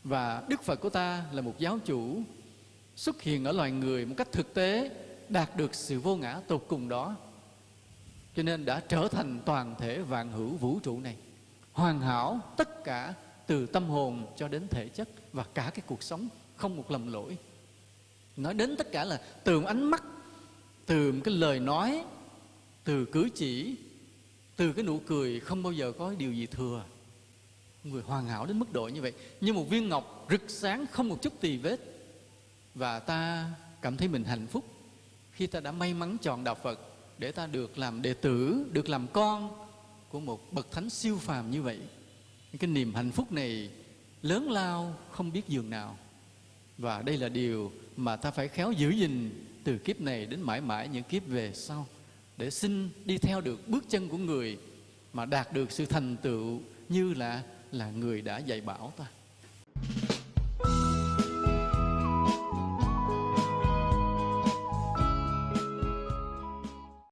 Và Đức Phật của ta là một giáo chủ xuất hiện ở loài người một cách thực tế, đạt được sự vô ngã tột cùng đó, cho nên đã trở thành toàn thể vạn hữu vũ trụ này, hoàn hảo tất cả, từ tâm hồn cho đến thể chất và cả cái cuộc sống, không một lầm lỗi. Nói đến tất cả là từ một ánh mắt, từ một cái lời nói, từ cử chỉ, từ cái nụ cười, không bao giờ có điều gì thừa. Người hoàn hảo đến mức độ như vậy, như một viên ngọc rực sáng, không một chút tì vết. Và ta cảm thấy mình hạnh phúc khi ta đã may mắn chọn đạo Phật để ta được làm đệ tử, được làm con của một bậc thánh siêu phàm như vậy. Cái niềm hạnh phúc này lớn lao không biết giường nào. Và đây là điều mà ta phải khéo giữ gìn từ kiếp này đến mãi mãi những kiếp về sau, để xin đi theo được bước chân của người mà đạt được sự thành tựu như là người đã dạy bảo ta.